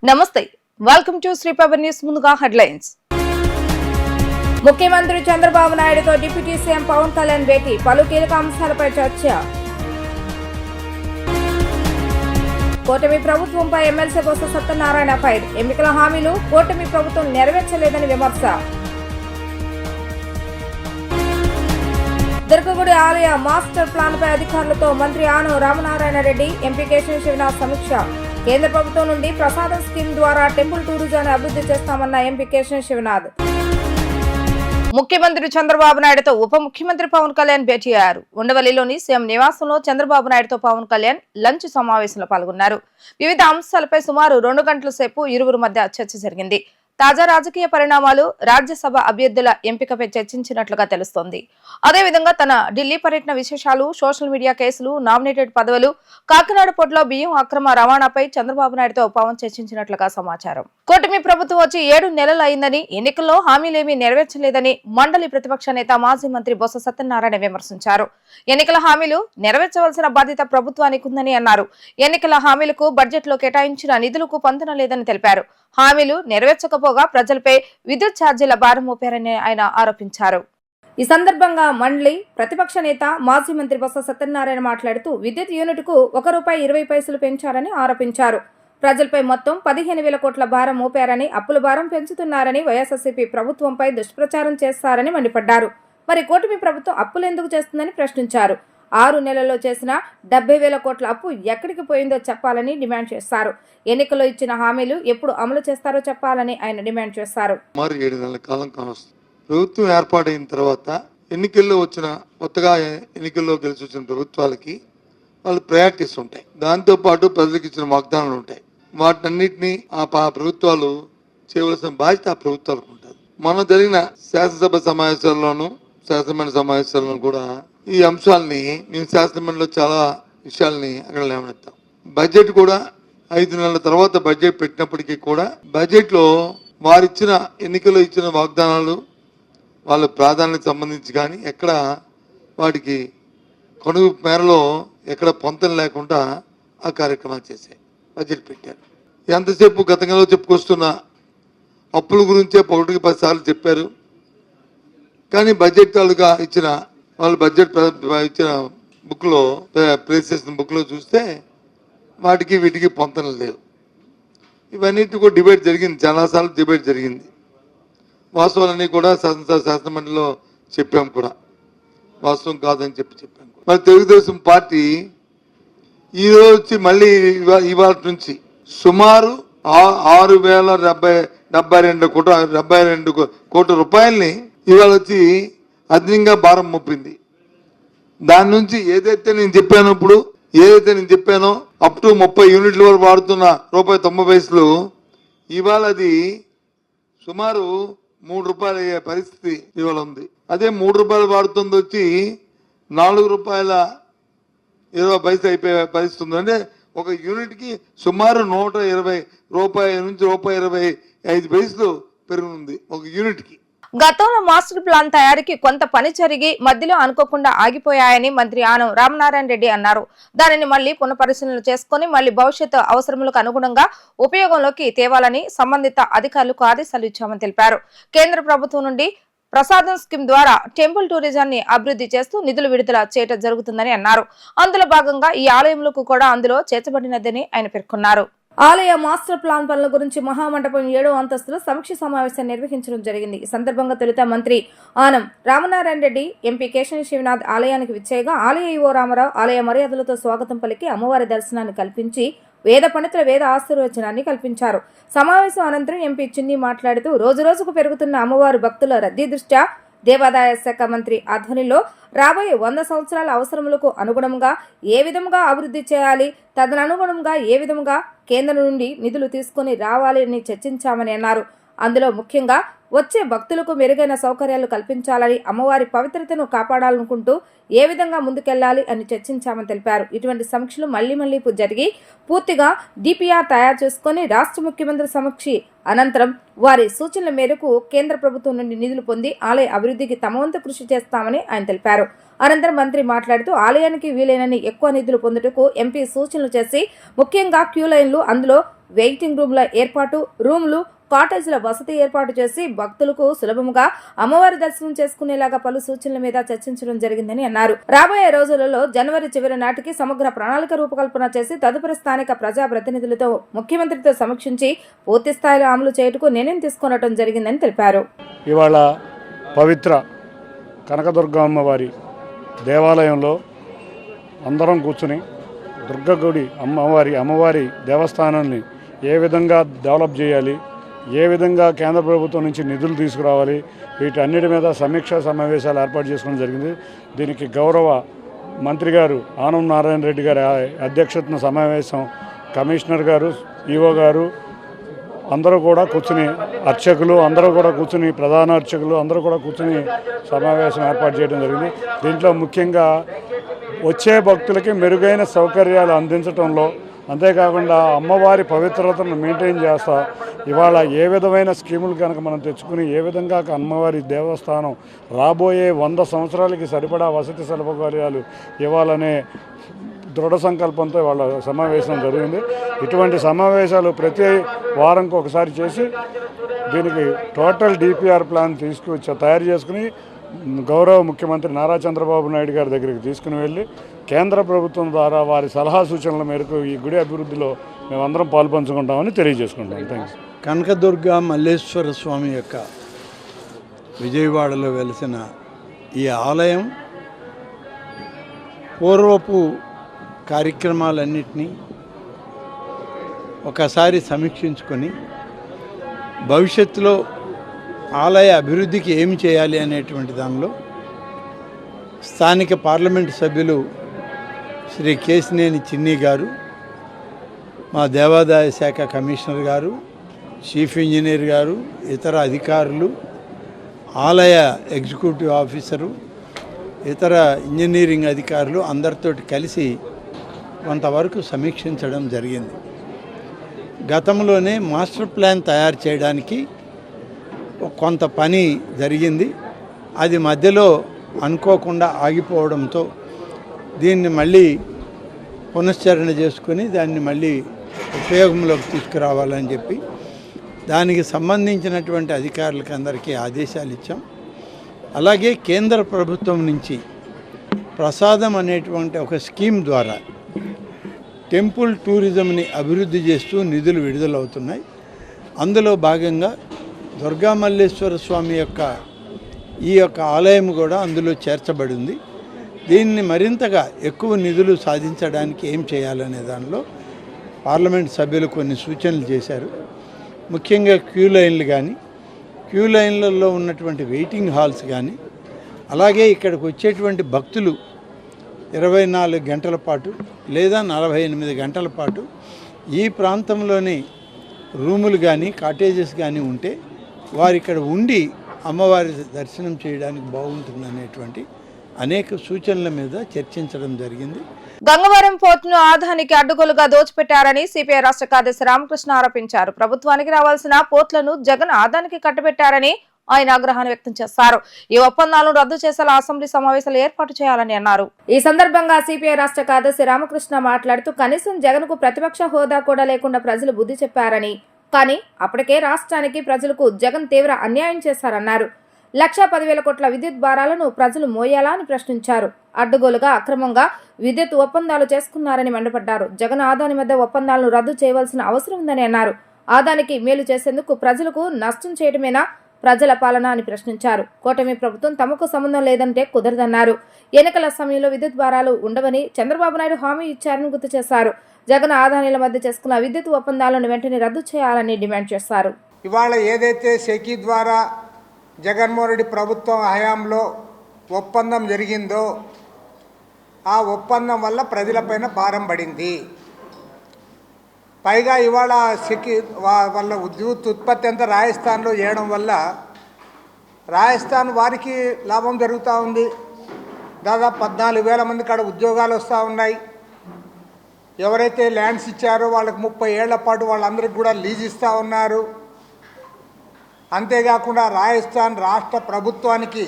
నమస్తే, welcome to శ్రీపవర్ news. ముందుగా headlines. ముఖ్యమంత్రి చంద్రబాబు నాయుడుతో డిప్యూటీ సీఎం పవన్ కళ్యాణ్ భేటీ, పలు కీలక అంశాలపై చర్చ. కూటమి ప్రభుత్వంపై ఎమ్మెల్సీ బొత్స సత్యనారాయణ ఫైర్, ఎన్నికల హామీలు కూటమి ప్రభుత్వం నెరవేర్చలేదని విమర్శ. దుర్గగుడి ఆలయ మాస్టర్ ప్లాన్ పై అధికారులతో మంత్రి ఆనం రామనారాయణ రెడ్డి, ఎంపీ కేశవ శివనాథ్ సమీక్ష. కేంద్ర ప్రభుత్వం నుండి ప్రసాదం స్కీమ్ ద్వారా టెంపుల్ టూరిజాన్ని అభివృద్ధి చేస్తామన్న ఎంపీ కేశవ శివనాథ్. ముఖ్యమంత్రి చంద్రబాబు నాయుడుతో ఉప ముఖ్యమంత్రి పవన్ కళ్యాణ్ భేటీ అయ్యారు. ఉండవల్లిలోని సీఎం నివాసంలో చంద్రబాబు నాయుడుతో పవన్ కళ్యాణ్ లంచ్ సమావేశంలో పాల్గొన్నారు. వివిధ అంశాలపై సుమారు 2 గంటల సేపు ఇరువురు మధ్య చర్చ జరిగింది. తాజా రాజకీయ పరిణామాలు, రాజ్యసభ అభ్యర్థుల ఎంపికపై చర్చించినట్లుగా తెలుస్తోంది. అదేవిధంగా తన ఢిల్లీ పర్యటన విశేషాలు, సోషల్ మీడియా కేసులు, నామినేటెడ్ పదవులు, కాకినాడ పోర్టులో బియ్యం అక్రమ రవాణాపై చంద్రబాబు నాయుడుతో పవన్ చర్చించినట్లుగా సమాచారం. కూటమి ప్రభుత్వం వచ్చి 7 నెలలు అయిందని, ఎన్నికల్లో హామీలేమీ నెరవేర్చలేదని మండలి ప్రతిపక్ష నేత మాజీ మంత్రి బొత్స సత్యనారాయణ విమర్శించారు. ఎన్నికల హామీలు నెరవేర్చవలసిన బాధ్యత ప్రభుత్వానికి ఉందని అన్నారు. ఎన్నికల హామీలకు బడ్జెట్ లో కేటాయించిన నిధులకు పొందన లేదని తెలిపారు. హామీలు నెరవేర్చకపోగా ప్రజలపై విద్యుత్ ఛార్జీల భారం మోపారని ఆయన ఆరోపించారు. ఈ సందర్భంగా మండలి ప్రతిపక్ష నేత మాజీ మంత్రి బొత్స సత్యనారాయణ మాట్లాడుతూ విద్యుత్ యూనిట్కు ₹1.20 పెంచారని ఆరోపించారు. ప్రజలపై మొత్తం 15,000 కోట్ల భారం మోపారని, అప్పుల భారం పెంచుతున్నారని, వైఎస్ఆర్సీపీ ప్రభుత్వంపై దుష్ప్రచారం చేస్తారని మండిపడ్డారు. మరి కూటమి ప్రభుత్వం అప్పులు ఎందుకు చేస్తుందని ప్రశ్నించారు. 6 నెలల్లో చేసిన 70,000 కోట్ల అప్పు ఎక్కడికి పోయిందో చెప్పాలని డిమాండ్ చేశారు. ఎన్నికల్లో ఇచ్చిన హామీలు ఎప్పుడు అమలు చేస్తారో చెప్పాలని ఆయన డిమాండ్ చేశారు. 7 నెలల కాలం కావస్తుంది. ప్రభుత్వం ఏర్పాటైన తర్వాత ఎన్నికల్లో వచ్చిన కొత్తగా ఎన్నికల్లో గెలిచి వచ్చిన ప్రభుత్వాలకి వాళ్ళు ప్రయారిటీస్ ఉంటాయి. దాంతో పాటు ప్రజలకు ఇచ్చిన వాగ్దానాలు ఉంటాయి. వాటన్నిటిని ఆ ప్రభుత్వాలు చేయవలసిన బాధ్యత ఆ ప్రభుత్వాలకు ఉంటుంది. మనం జరిగిన శాసనసభ సమావేశాల్లోనూ శాసనమండలి సమావేశాల్లోనూ కూడా ఈ అంశాలని మేము శాసనమండలిలో చాలా విషయాల్ని అక్కడ లేవనెత్తాం. బడ్జెట్ కూడా 5 నెలల తర్వాత బడ్జెట్ పెట్టినప్పటికీ కూడా బడ్జెట్ లో వారిచ్చిన ఎన్నికల్లో ఇచ్చిన వాగ్దానాలు, వాళ్ళ ప్రాధాన్యత సంబంధించి కానీ ఎక్కడ వాటికి కొనుగో మేరలో ఎక్కడ పొంతం లేకుండా ఆ కార్యక్రమాలు చేశాయి. బడ్జెట్ పెట్టారు. ఎంతసేపు గతంలో చెప్పుకొస్తున్న అప్పుల గురించే 1-10 సార్లు చెప్పారు. కానీ బడ్జెట్ తాలూగా ఇచ్చిన వాళ్ళు బడ్జెట్ ఇచ్చిన బుక్లో ప్లేస్ చేసిన బుక్లో చూస్తే వాటికి వీటికి పొంతనలు లేవు. ఇవన్నిటి కూడా డిబేట్ జరిగింది, చాలాసార్లు డిబేట్ జరిగింది. వాస్తవాలన్నీ కూడా శాసనమండలిలో చెప్పాం కూడా, వాస్తవం కాదని చెప్పాం. మరి తెలుగుదేశం పార్టీ ఈరోజు వచ్చి మళ్ళీ ఇవాళ నుంచి సుమారు 6,072 కోట్ల రూపాయలని ఇవాళ వచ్చి అదనంగా భారం మోపింది. దాని నుంచి ఏదైతే నేను చెప్పానో అప్ టు 30 యూనిట్ల వరకు వాడుతున్న ₹1.90 ఇవాళ అది సుమారు ₹3 అయ్యే పరిస్థితి ఇవాళ ఉంది. అదే ₹3 వాడుతుంది వచ్చి ₹4.20 అయిపోయే పరిస్థితి ఉంది. అంటే ఒక యూనిట్కి సుమారు ₹120 నుంచి ₹1.25 పెరుగుతుంది ఒక యూనిట్కి. గతంలో మాస్టర్ ప్లాన్ తయారీకి కొంత పని జరిగి మధ్యలో అనుకోకుండా ఆగిపోయాయని మంత్రి ఆనం రామనారాయణ రెడ్డి అన్నారు. దానిని మళ్లీ పునఃపరిశీలన చేసుకుని మళ్లీ భవిష్యత్తు అవసరములకు అనుగుణంగా ఉపయోగంలోకి తేవాలని సంబంధిత అధికారులకు ఆదేశాలు ఇచ్చామని తెలిపారు. కేంద్ర ప్రభుత్వం నుండి ప్రసాదం స్కీమ్ ద్వారా టెంపుల్ టూరిజాన్ని అభివృద్ధి చేస్తూ నిధులు విడుదల చేయడం జరుగుతుందని అన్నారు. అందులో భాగంగా ఈ ఆలయంలకు కూడా అందులో చేర్చబడినదని ఆయన పేర్కొన్నారు. ఆలయ మాస్టర్ ప్లాన్ పనుల గురించి మహామండపం 7వ అంతస్తులో సమీక్ష సమావేశం నిర్వహించడం జరిగింది. ఈ సందర్భంగా తొలుత మంత్రి ఆనం రామనారాయణ రెడ్డి, ఎంపీ కేశవ శివనాథ్ ఆలయానికి విచ్చేయగా ఆలయ ఈవో రామారావు ఆలయ మర్యాదలతో స్వాగతం పలికి అమ్మవారి దర్శనాన్ని కల్పించి వేద పండితుల వేద ఆశీర్వచనాన్ని కల్పించారు. సమావేశం అనంతరం ఎంపీ చిన్ని మాట్లాడుతూ రోజురోజుకు పెరుగుతున్న అమ్మవారి భక్తుల రద్దీ దృష్ట్యా దేవాదాయ శాఖ మంత్రి ఆధ్వర్యంలో రాబోయే 100 సంవత్సరాల అవసరములకు అనుగుణంగా ఏ విధంగా అభివృద్ధి చేయాలి, తదనుగుణంగా ఏ విధంగా కేంద్రం నుండి నిధులు తీసుకుని రావాలి అని చర్చించామని అన్నారు. అందులో ముఖ్యంగా వచ్చే భక్తులకు మెరుగైన సౌకర్యాలు కల్పించాలని, అమ్మవారి పవిత్రతను కాపాడాలనుకుంటూ ఏ విధంగా ముందుకెళ్లాలి అని చర్చించామని తెలిపారు. ఇటువంటి సమీక్షలు మళ్లీ జరిగి పూర్తిగా డిపిఆర్ తయారు చేసుకుని రాష్ట్ర ముఖ్యమంత్రి సమక్షి అనంతరం వారి సూచనల మేరకు కేంద్ర ప్రభుత్వం నుండి నిధులు పొంది ఆలయ అభివృద్ధికి తమ వంతు కృషి చేస్తామని ఆయన తెలిపారు. అనంతరం మంత్రి మాట్లాడుతూ ఆలయానికి వీలైనన్ని ఎక్కువ నిధులు పొందుటకు ఎంపీ సూచనలు చేసి ముఖ్యంగా క్యూ లైన్లు, అందులో వెయిటింగ్ రూమ్ల ఏర్పాటు, రూమ్లు, కాటేజ్ల వసతి ఏర్పాటు చేసి భక్తులకు సులభముగా అమ్మవారి దర్శనం చేసుకునేలాగా పలు సూచనల మీద చర్చించడం జరిగిందని అన్నారు. రాబోయే రోజులలో జనవరి చివరి నాటికి సమగ్ర ప్రణాళిక రూపకల్పన చేసి తదుపరి స్థానిక ప్రజాప్రతినిధులతో ముఖ్యమంత్రితో సమీక్షించి పూర్తి స్థాయిలో అమలు చేయుటకు నిర్ణయం తీసుకునడం జరిగిందని తెలిపారు. ఇవాళ పవిత్ర కనకదుర్గమ్మ దేవాలయంలో అందరం కూర్చుని దుర్గగుడి అమ్మవారి దేవస్థానాన్ని ఏ విధంగా డెవలప్ చేయాలి, ఏ విధంగా కేంద్ర ప్రభుత్వం నుంచి నిధులు తీసుకురావాలి, వీటన్నిటి మీద సమీక్షా సమావేశాలు ఏర్పాటు చేసుకోవడం జరిగింది. దీనికి గౌరవ మంత్రి గారు ఆనం నారాయణ రెడ్డి గారి అధ్యక్షతన సమావేశం, కమిషనర్ గారు, ఈఓ గారు అందరూ కూడా కూర్చుని, అర్చకులు అందరూ కూడా కూర్చుని, ప్రధాన అర్చకులు అందరూ కూడా కూర్చుని సమావేశం ఏర్పాటు చేయడం జరిగింది. దీంట్లో ముఖ్యంగా వచ్చే భక్తులకి మెరుగైన సౌకర్యాలు అందించడంలో, అంతేకాకుండా అమ్మవారి పవిత్రతను మెయింటైన్ చేస్తా ఇవాళ ఏ విధమైన స్కీములు కనుక మనం తెచ్చుకుని ఏ విధంగా అమ్మవారి దేవస్థానం రాబోయే 100 సంవత్సరాలకి సరిపడా వసతి సౌకర్యాలు ఇవ్వాలనే దృఢ సంకల్పంతో వాళ్ళ సమావేశం జరిగింది. ఇటువంటి సమావేశాలు ప్రతి వారంకి ఒకసారి చేసి దీనికి టోటల్ డిపిఆర్ ప్లాన్ తయారు చేసుకుని గౌరవ ముఖ్యమంత్రి నారా చంద్రబాబు నాయుడు గారి దగ్గరికి తీసుకుని వెళ్ళి కేంద్ర ప్రభుత్వం ద్వారా వారి సలహా సూచనల మేరకు ఈ గుడి అభివృద్ధిలో మేమందరం పాల్పంచుకుంటామని తెలియజేసుకుంటాం. థ్యాంక్స్. కనకదుర్గ మల్లేశ్వర స్వామి యొక్క విజయవాడలో వెలిసిన ఈ ఆలయం పూర్వపు కార్యక్రమాలన్నింటినీ ఒకసారి సమీక్షించుకొని భవిష్యత్తులో ఆలయ అభివృద్ధికి ఏమి చేయాలి అనేటువంటి దానిలో స్థానిక పార్లమెంటు సభ్యులు శ్రీ కేశినేని చిన్ని గారు, మా దేవాదాయ శాఖ కమిషనర్ గారు, చీఫ్ ఇంజనీర్ గారు, ఇతర అధికారులు, ఆలయ ఎగ్జిక్యూటివ్ ఆఫీసరు, ఇతర ఇంజనీరింగ్ అధికారులు అందరితోటి కలిసి కొంతవరకు సమీక్షించడం జరిగింది. గతంలోనే మాస్టర్ ప్లాన్ తయారు చేయడానికి కొంత పని జరిగింది. అది మధ్యలో అనుకోకుండా ఆగిపోవడంతో దీన్ని మళ్ళీ పునశ్చరణ చేసుకొని దాన్ని మళ్ళీ ఉపయోగంలోకి తీసుకురావాలని చెప్పి దానికి సంబంధించినటువంటి అధికారులకు అందరికీ ఆదేశాలు ఇచ్చాం. అలాగే కేంద్ర ప్రభుత్వం నుంచి ప్రసాదం అనేటువంటి ఒక స్కీమ్ ద్వారా టెంపుల్ టూరిజంని అభివృద్ధి చేస్తూ నిధులు విడుదలవుతున్నాయి. అందులో భాగంగా దుర్గామల్లేశ్వర స్వామి యొక్క ఈ యొక్క ఆలయం కూడా అందులో చేర్చబడింది. దీన్ని మరింతగా ఎక్కువ నిధులు సాధించడానికి ఏం చేయాలనే దానిలో పార్లమెంట్ సభ్యులు కొన్ని సూచనలు చేశారు. ముఖ్యంగా క్యూ లైన్లలో ఉన్నటువంటి వెయిటింగ్ హాల్స్ కానీ, అలాగే ఇక్కడికి వచ్చేటువంటి భక్తులు 24 గంటల పాటు లేదా 48 గంటల పాటు ఈ ప్రాంతంలోనే రూములు కానీ కాటేజెస్ కానీ ఉంటే వారు ఇక్కడ ఉండి అమ్మవారి దర్శనం చేయడానికి బాగుంటుందనేటువంటి అనేక సూచనల మీద చర్చించడం జరిగింది. గంగవరం పోర్టును ఆదానికి అడ్డుగోలుగా దోచిపెట్టారని సిపిఐ రాష్ట్ర కార్యదర్శి రామకృష్ణ ఆరోపించారు. ప్రభుత్వానికి రావాల్సిన పోర్టులను జగన్ ఆదానికి కట్టబెట్టారని ఆయన ఆగ్రహాన్ని వ్యక్తం చేశారు. ఈ ఒప్పందాలను రద్దు చేసేలా అసెంబ్లీ సమావేశాలు ఏర్పాటు చేయాలని అన్నారు. ఈ సందర్భంగా సిపిఐ రాష్ట్ర కార్యదర్శి రామకృష్ణ మాట్లాడుతూ కనీసం జగన్ కు ప్రతిపక్ష హోదా కూడా లేకుండా ప్రజలు బుద్ధి చెప్పారని, కానీ అప్పటికే రాష్ట్రానికి ప్రజలకు జగన్ తీవ్ర అన్యాయం చేశారన్నారు. 1,10,000 కోట్ల విద్యుత్ భారాలను ప్రజలు మోయాలా అని ప్రశ్నించారు. అడ్డుగోలుగా అక్రమంగా విద్యుత్ ఒప్పందాలు చేసుకున్నారని మండిపడ్డారు. జగన్ ఆదాని మధ్య ఒప్పందాలను రద్దు చేయవలసిన అవసరం ఉందని అన్నారు. ఆదానికి మేలు చేసేందుకు ప్రజలకు నష్టం చేయడమేనా ప్రజల పాలన అని ప్రశ్నించారు. కూటమి ప్రభుత్వం తమకు సంబంధం లేదంటే కుదరదన్నారు. ఎన్నికల సమయంలో విద్యుత్ భారాలు ఉండవని చంద్రబాబు నాయుడు హామీ ఇచ్చారని గుర్తు చేశారు. జగన్ ఆదానీల మధ్య చేసుకున్న విద్యుత్ ఒప్పందాలను వెంటనే రద్దు చేయాలని డిమాండ్ చేశారు. ఇవాళ ఏదైతే సెకీ ద్వారా జగన్మోహన్ రెడ్డి ప్రభుత్వం హయాంలో ఒప్పందం జరిగిందో ఆ ఒప్పందం వల్ల ప్రజలపైన భారం పడింది. పైగా ఇవాళ సెకీ వాళ్ళ విద్యుత్ ఉత్పత్తి అంతా రాజస్థాన్లో చేయడం వల్ల రాజస్థాన్ వారికి లాభం జరుగుతూ ఉంది. దాదాపు 14,000 మంది కాడ ఉద్యోగాలు వస్తూ ఉన్నాయి. ఎవరైతే ల్యాండ్స్ ఇచ్చారో వాళ్ళకి 30 ఏళ్ల పాటు వాళ్ళందరికీ కూడా లీజ్ ఇస్తూ ఉన్నారు. అంతేకాకుండా రాజస్థాన్ రాష్ట్ర ప్రభుత్వానికి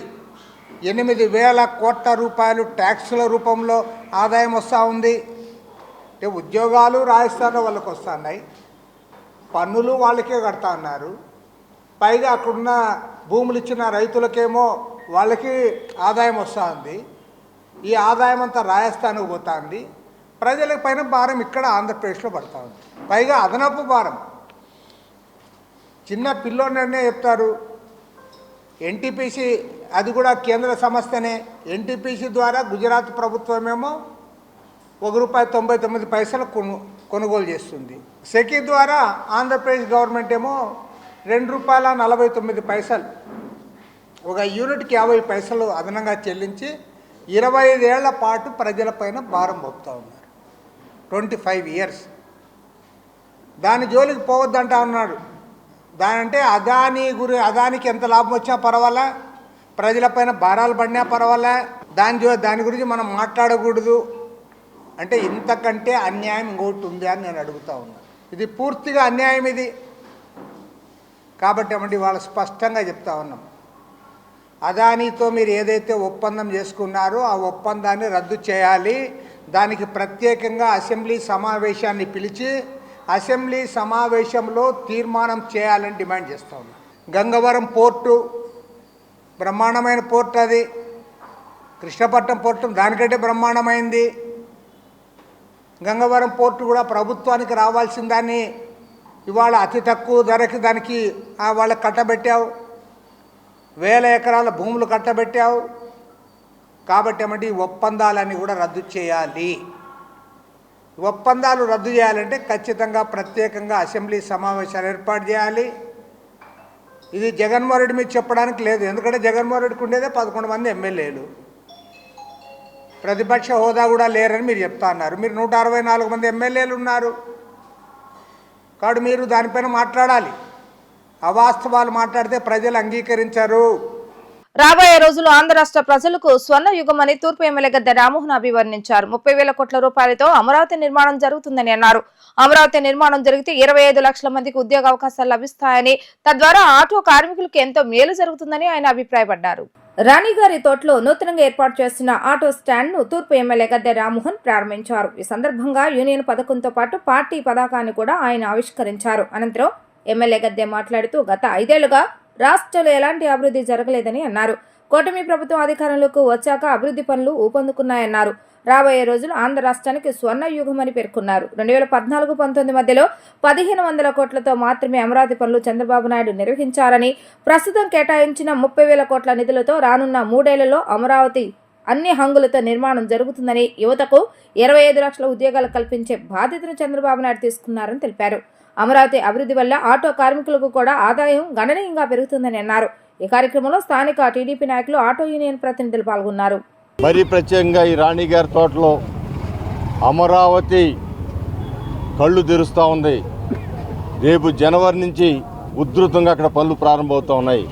8,000 కోట్ల రూపాయలు ట్యాక్సుల రూపంలో ఆదాయం వస్తూ ఉంది. అంటే ఉద్యోగాలు రాజస్థాన్లో వాళ్ళకి వస్తున్నాయి, పన్నులు వాళ్ళకే కడతా ఉన్నారు. పైగా అక్కడున్న భూములు ఇచ్చిన రైతులకేమో వాళ్ళకి ఆదాయం వస్తూ ఉంది. ఈ ఆదాయం అంతా రాజస్థాన్కు పోతా ఉంది. ప్రజల పైన భారం ఇక్కడ ఆంధ్రప్రదేశ్లో పడతా ఉంది. పైగా అదనపు భారం. చిన్న పిల్లోనే చెప్తారు ఎన్టీపీసీ, అది కూడా కేంద్ర సంస్థనే. ఎన్టీపీసీ ద్వారా గుజరాత్ ప్రభుత్వమేమో ₹1.99 కొనుగోలు చేస్తుంది. సెకీ ద్వారా ఆంధ్రప్రదేశ్ గవర్నమెంట్ ఏమో ₹2.49 ఒక యూనిట్కి 50 పైసలు అదనంగా చెల్లించి 25 ఏళ్ల పాటు ప్రజలపైన భారం మోపుతూ ఉన్నారు. 25 ఇయర్స్. దాని జోలికి పోవద్దంటా ఉన్నాడు. దానంటే అదానికి ఎంత లాభం వచ్చినా పర్వాలే, ప్రజలపైన భారాలు పడినా పర్వాలే, దాని గురించి మనం మాట్లాడకూడదు అంటే ఇంతకంటే అన్యాయం ఇంకోటి ఉంది అని నేను అడుగుతూ ఉన్నాను. ఇది పూర్తిగా అన్యాయం ఇది. కాబట్టి ఏమంటే వాళ్ళు స్పష్టంగా చెప్తా ఉన్నాం, అదానీతో మీరు ఏదైతే ఒప్పందం చేసుకున్నారో ఆ ఒప్పందాన్ని రద్దు చేయాలి. దానికి ప్రత్యేకంగా అసెంబ్లీ సమావేశాన్ని పిలిచి అసెంబ్లీ సమావేశంలో తీర్మానం చేయాలని డిమాండ్ చేస్తూ ఉన్నాం. గంగవరం పోర్టు బ్రహ్మాండమైన పోర్టు, అది కృష్ణపట్నం పోర్టు దానికంటే బ్రహ్మాండమైంది. గంగవరం పోర్టు కూడా ప్రభుత్వానికి రావాల్సిన దాన్ని ఇవాళ అతి తక్కువ ధరకి దానికి వాళ్ళకి కట్టబెట్టావు. 1000 ఎకరాల భూములు కట్టబెట్టావు. కాబట్టి ఏమంటే ఈ ఒప్పందాలన్నీ కూడా రద్దు చేయాలి. ఒప్పందాలు రద్దు చేయాలంటే ఖచ్చితంగా ప్రత్యేకంగా అసెంబ్లీ సమావేశాలు ఏర్పాటు చేయాలి. ఇది జగన్మోహన్ రెడ్డి మీద చెప్పడానికి లేదు. ఎందుకంటే జగన్మోహన్ రెడ్డికి ఉండేదే 11 మంది ఎమ్మెల్యేలు, ప్రతిపక్ష హోదా కూడా లేరని మీరు చెప్తా ఉన్నారు. మీరు 164 మంది ఎమ్మెల్యేలు ఉన్నారు. కాబట్టి మీరు దానిపైన మాట్లాడాలి. అవాస్తవాలు మాట్లాడితే ప్రజలు అంగీకరించరు. రాబోయే రోజులు ఆంధ్ర రాష్ట్ర ప్రజలకు స్వర్ణ యుగమని తూర్పు ఎమ్మెల్యే గద్దె రామ్మోహన్ అభివర్ణించారు. 30,000 కోట్ల రూపాయలతో అమరావతి నిర్మాణం జరుగుతుందని అన్నారు. అమరావతి నిర్మాణం జరిగితే 25 లక్షల మందికి ఉద్యోగ అవకాశాలు లభిస్తాయని, తద్వారా ఆటో కార్మికులకు ఎంతో మేలు జరుగుతుందని ఆయన అభిప్రాయపడ్డారు. రాణిగారి తోటలో నూతనంగా ఏర్పాటు చేసిన ఆటో స్టాండ్ ను తూర్పు ఎమ్మెల్యే గద్దె రామ్మోహన్ ప్రారంభించారు. ఈ సందర్భంగా యూనియన్ పథకంతో పాటు పార్టీ పతాకాన్ని కూడా ఆయన ఆవిష్కరించారు. అనంతరం ఎమ్మెల్యే గద్దె మాట్లాడుతూ గత 5 ఏళ్లుగా రాష్ట్రంలో ఎలాంటి అభివృద్ధి జరగలేదని అన్నారు. కూటమి ప్రభుత్వం అధికారంలోకి వచ్చాక అభివృద్ధి పనులు ఊపందుకున్నాయన్నారు. రాబోయే రోజులు ఆంధ్ర రాష్ట్రానికి స్వర్ణ యుగమని పేర్కొన్నారు. 2014-19 మధ్యలో 1,500 కోట్లతో మాత్రమే అమరావతి పనులు చంద్రబాబు నాయుడు నిర్వహించారని, ప్రస్తుతం కేటాయించిన 30,000 కోట్ల నిధులతో రానున్న 3 ఏళ్లలో అమరావతి అన్ని హంగులతో నిర్మాణం జరుగుతుందని, యువతకు 25 లక్షల ఉద్యోగాలు కల్పించే బాధ్యతను చంద్రబాబు నాయుడు తీసుకున్నారని తెలిపారు. అమరావతి అభివృద్ధి వల్ల ఆటో కార్మికులకు కూడా ఆదాయం గణనీయంగా పెరుగుతుందని అన్నారు. ఈ కార్యక్రమంలో స్థానిక టీడీపీ నాయకులు, ఆటో యూనియన్ ప్రతినిధులు పాల్గొన్నారు. మరి ప్రత్యేకంగా ఈ రాణిగారి తోటలో అమరావతి కళ్ళు తెరుస్తూ ఉంది. రేపు జనవరి నుంచి ఉధృతంగా అక్కడ పనులు ప్రారంభమవుతూ ఉన్నాయి.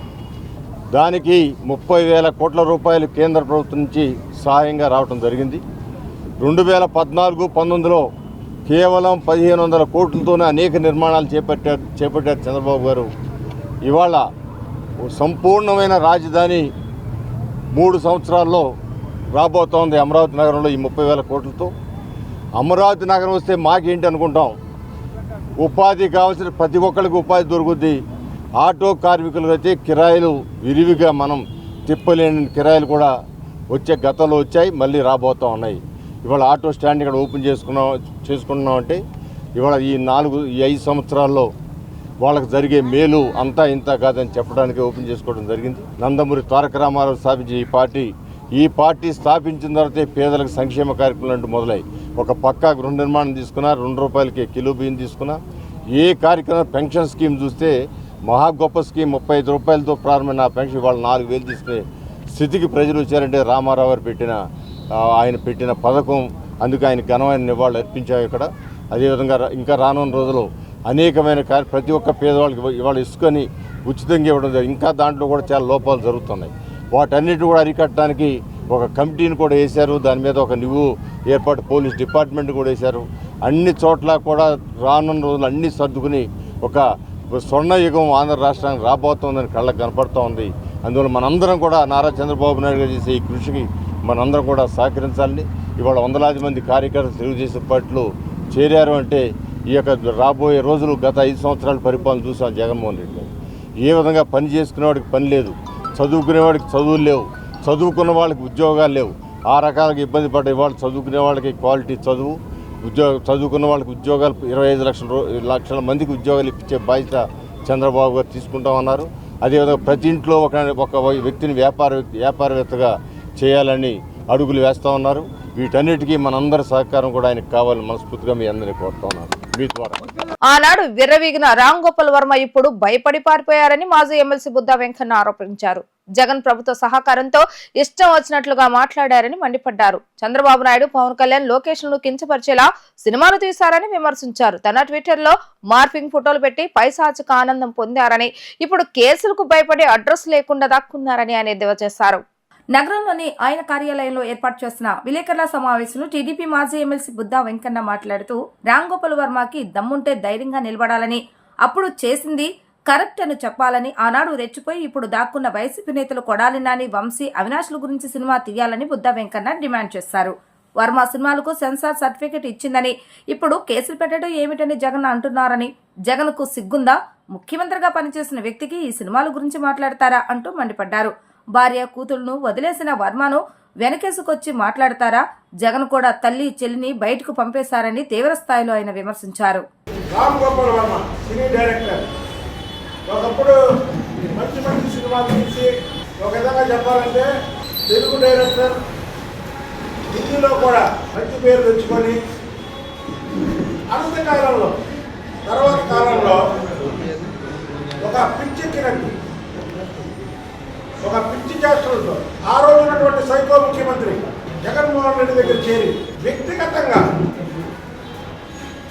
దానికి 30,000 కోట్ల రూపాయలు కేంద్ర ప్రభుత్వం నుంచి సహాయంగా రావడం జరిగింది. 2014-19లో కేవలం 1,500 కోట్లతోనే అనేక నిర్మాణాలు చేపట్టారు చంద్రబాబు గారు. ఇవాళ సంపూర్ణమైన రాజధాని 3 సంవత్సరాల్లో రాబోతోంది అమరావతి నగరంలో. ఈ 30,000 కోట్లతో అమరావతి నగరం వస్తే మాకేంటి అనుకుంటాం. ఉపాధి కావాల్సిన ప్రతి ఒక్కరికి ఉపాధి దొరుకుద్ది. ఆటో కార్మికులకు అయితే కిరాయిలు విరివిగా మనం తిప్పలేని కిరాయిలు కూడా గతంలో వచ్చాయి, మళ్ళీ రాబోతూ ఉన్నాయి. ఇవాళ ఆటో స్టాండ్ ఇక్కడ ఓపెన్ చేసుకున్నామంటే ఇవాళ ఈ 5 సంవత్సరాల్లో వాళ్ళకి జరిగే మేలు అంతా ఇంత కాదని చెప్పడానికి ఓపెన్ చేసుకోవడం జరిగింది. నందమూరి తారక రామారావు స్థాపించే ఈ పార్టీ స్థాపించిన తర్వాతే పేదలకు సంక్షేమ కార్యక్రమాలు అంటూ మొదలై ఒక పక్కా గృహ నిర్మాణం తీసుకున్నా, ₹2 కిలో బియ్యం తీసుకున్నా, ఏ కార్యక్రమం పెన్షన్ స్కీమ్ చూస్తే మహా గొప్ప స్కీమ్. 35 రూపాయలతో ప్రారంభమైన ఆ పెన్షన్ వాళ్ళు 4,000 తీసుకునే స్థితికి ప్రజలు వచ్చారంటే రామారావు గారు ఆయన పెట్టిన పథకం. అందుకు ఆయన ఘనమైన నివాళులు అర్పించాము ఇక్కడ. అదేవిధంగా ఇంకా రానున్న రోజుల్లో అనేకమైన ప్రతి ఒక్క పేదవాళ్ళకి ఇవాళ ఇసుకని ఉచితంగా ఇవ్వడం జరిగింది. ఇంకా దాంట్లో కూడా చాలా లోపాలు జరుగుతున్నాయి. వాటన్నిటిని కూడా అరికట్టడానికి ఒక కమిటీని కూడా వేశారు. దాని మీద ఒక నివ్వు ఏర్పాటు పోలీస్ డిపార్ట్మెంట్ కూడా వేశారు. అన్ని చోట్ల కూడా రానున్న రోజులు అన్నీ సర్దుకుని ఒక స్వర్ణయుగం ఆంధ్ర రాష్ట్రానికి రాబోతోందని కళ్ళకు కనపడుతూ ఉంది. అందువల్ల మనందరం కూడా నారా చంద్రబాబు నాయుడు గారు చేసే ఈ కృషికి మనందరం కూడా సహకరించాలని. ఇవాళ 100,000 మంది కార్యకర్తలు తెలుగుదేశం పార్టీలో చేరారు అంటే ఈ యొక్క రాబోయే రోజులు గత 5 సంవత్సరాల పరిపాలన చూసాం జగన్మోహన్ రెడ్డి. ఏ విధంగా పని చేసుకునేవాడికి పని లేదు, చదువుకునేవాడికి చదువులు లేవు, చదువుకున్న వాళ్ళకి ఉద్యోగాలు లేవు, ఆ రకాలుగా ఇబ్బంది పడే వాళ్ళు చదువుకునే వాళ్ళకి క్వాలిటీ చదువు, చదువుకున్న వాళ్ళకి ఉద్యోగాలు 25 లక్షల మందికి ఉద్యోగాలు ఇప్పించే బాధ్యత చంద్రబాబు గారు తీసుకుంటామన్నారు. అదేవిధంగా ప్రతి ఇంట్లో ఒక వ్యక్తిని వ్యాపారవేత్తగా చేయాలని అడుగులు వేస్తూ ఉన్నారు. వీటన్నిటికీ మనందరి సహకారం కూడా ఆయనకు కావాలని మనస్ఫూర్తిగా మీ అందరినీ కోరుతా ఉన్నారు మీ ద్వారా. ఆనాడు విర్రవీగిన రామ్ గోపాల్ వర్మ ఇప్పుడు భయపడి పారిపోయారని మాజీ ఎమ్మెల్సీ బుద్దా వెంకన్న ఆరోపించారు. జగన్ ప్రభుత్వ సహకారంతో ఇష్టం వచ్చినట్లుగా మాట్లాడారని మండిపడ్డారు. చంద్రబాబు నాయుడు, పవన్ కళ్యాణ్, లోకేష్ ను కించపరిచేలా సినిమాలు తీశారని విమర్శించారు. తన ట్విట్టర్ లో మార్ఫింగ్ ఫోటోలు పెట్టి పైశాచిక ఆనందం పొందారని, ఇప్పుడు కేసులకు భయపడి అడ్రస్ లేకుండా దాక్కున్నారని ఆయన ఎద్దేవా చేశారు. నగరంలోని ఆయన కార్యాలయంలో ఏర్పాటు చేసిన విలేకరుల సమావేశంలో టీడీపీ మాజీ ఎమ్మెల్సీ బుద్దా వెంకన్న మాట్లాడుతూ రామ్ గోపాల్ వర్మకి దమ్ముంటే ధైర్యంగా నిలబడాలని, అప్పుడు చేసింది కరెక్ట్ అని చెప్పాలని, ఆనాడు రెచ్చిపోయి ఇప్పుడు దాక్కున్న వైసీపీ నేతలు కొడాలి నాని, వంశీ, అవినాష్ల గురించి సినిమా తీయాలని బుద్దా వెంకన్న డిమాండ్ చేశారు. వర్మ సినిమాలకు సెన్సార్ సర్టిఫికెట్ ఇచ్చిందని, ఇప్పుడు కేసులు పెట్టడం ఏమిటని జగన్ అంటున్నారని, జగన్ కు సిగ్గుందా? ముఖ్యమంత్రిగా పనిచేసిన వ్యక్తికి ఈ సినిమాల గురించి మాట్లాడతారా అంటూ మండిపడ్డారు. భార్య కూతుళ్లను వదిలేసిన వర్మను వెనకేసుకొచ్చి మాట్లాడతారా? జగన్ కూడా తల్లి చెల్లిని బయటకు పంపేశారని తీవ్ర స్థాయిలో ఆయన విమర్శించారు. రామ్ గోపాల్ వర్మ సినీ డైరెక్టర్ ఒకప్పుడు మంచి సినిమాలు తీసి, ఒక విధంగా చెప్పాలంటే తెలుగు డైరెక్టర్, హిందీలో కూడా మంచి పేరు తెచ్చుకొని అనంత కాలంలో తర్వాత కాలంలో ఒక పిచ్చెక్కినట్టు, ఒక పిచ్చి చేష్టలతో ఆ రోజు ఉన్నటువంటి సైకో ముఖ్యమంత్రి జగన్మోహన్ రెడ్డి దగ్గర చేరి వ్యక్తిగతంగా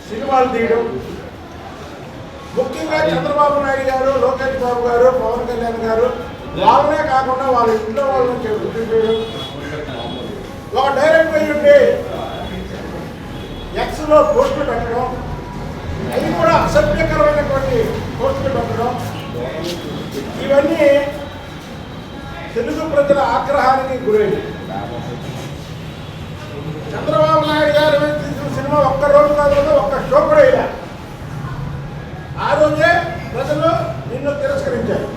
సినిమాలు తీయడం, ముఖ్యంగా చంద్రబాబు నాయుడు గారు, లోకేష్ బాబు గారు, పవన్ కళ్యాణ్ గారు, వాళ్ళనే కాకుండా వాళ్ళ ఇంట్లో వాళ్ళని చేయడం, ఒక డైరెక్టర్ అయ్యుండి ఎక్స్లో పోస్టులు పెట్టడం, అవి కూడా అసభ్యకరమైనటువంటి పోస్టులు పెట్టడం, ఇవన్నీ తెలుగు ప్రజల ఆగ్రహానికి గురైంది. చంద్రబాబు నాయుడు గారు తీసిన సినిమా ఒక్క రోజు కాదు, ఒక్క షో కూడా ఇలా ఆ రోజే ప్రజలు నిన్ను తిరస్కరించారు.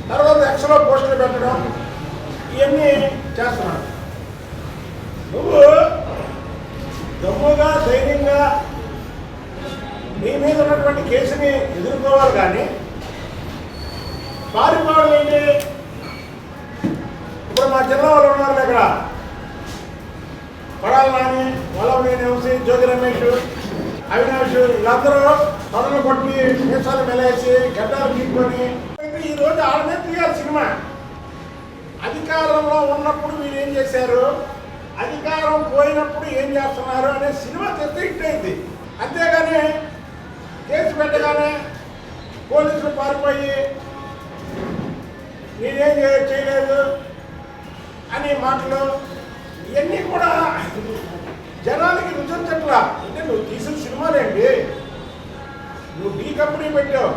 తర్వాత ఎక్స్లో పోస్టులు పెట్టడం, ఇవన్నీ చేస్తున్నాడు. నువ్వు దమ్ముగా ధైర్యంగా నీ మీద ఉన్నటువంటి కేసుని ఎదుర్కోవాలి, కానీ పారిపోవడం ఏంటి? ఇప్పుడు మా జిల్లా వాళ్ళు ఉన్నారు ఇక్కడ, కొడాలి నాని, వల్లభనేని వంశీ, జ్యోతి రమేష్, అవినాష్, వీళ్ళందరూ పనులు కొట్టి మీసాలు మెలేసి గడ్డాలు తీసుకొని ఈరోజు వాళ్ళ మీద తీయాలి సినిమా. అధికారంలో ఉన్నప్పుడు మీరు ఏం చేశారు, అధికారం పోయినప్పుడు ఏం చేస్తున్నారు అనే సినిమా తెస్తే ఇట్టయింది. అంతేగాని కేసు పెట్టగానే పోలీసులు పారిపోయి నేనేం చేయలేదు అనే మాటలు, ఇవన్నీ కూడా జనాలకి రుచించట్లా. అంటే నువ్వు తీసిన సినిమాలేంటి, నువ్వు ఢీ కంపెనీ పెట్టావు,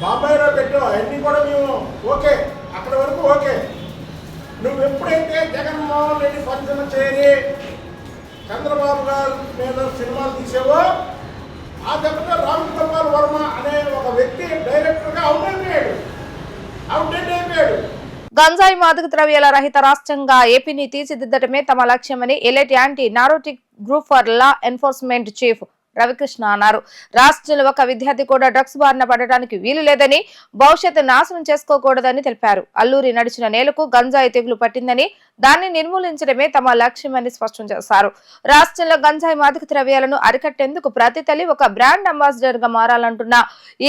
బాంబాయిలో పెట్టావు, అవన్నీ కూడా మేము ఓకే, అక్కడి వరకు ఓకే. నువ్వు ఎప్పుడైతే జగన్మోహన్ రెడ్డి పంచన చేరి చంద్రబాబు గారి మీద సినిమాలు తీసావో, ఆ దెబ్బతో రామ్ గోపాల్ వర్మ అనే ఒక వ్యక్తి డైరెక్టర్గా అవుట్ అయిపోయాడు. గంజాయి మాదక ద్రవ్యాల రహిత రాష్ట్రంగా ఏపీని తీర్చిదిద్దటమే తమ లక్ష్యమని elite anti narcotic group for law enforcement chief Ravikrishna అన్నారు. రాష్ట్రంలో ఒక విద్యార్థి కూడా డ్రగ్స్ బారిన పడటానికి వీలు లేదని, భవిష్యత్తు నాశనం చేసుకోకూడదని తెలిపారు. అల్లూరి నడిచిన నేలకు గంజాయి తెగులు పట్టిందని, దాన్ని నిర్మూలించడమే తమ లక్ష్యమని స్పష్టం చేశారు. రాష్ట్రంలో గంజాయి మాదక ద్రవ్యాలను అరికట్టేందుకు ప్రతి తల్లి ఒక బ్రాండ్ అంబాసిడర్ గా మారాలంటున్న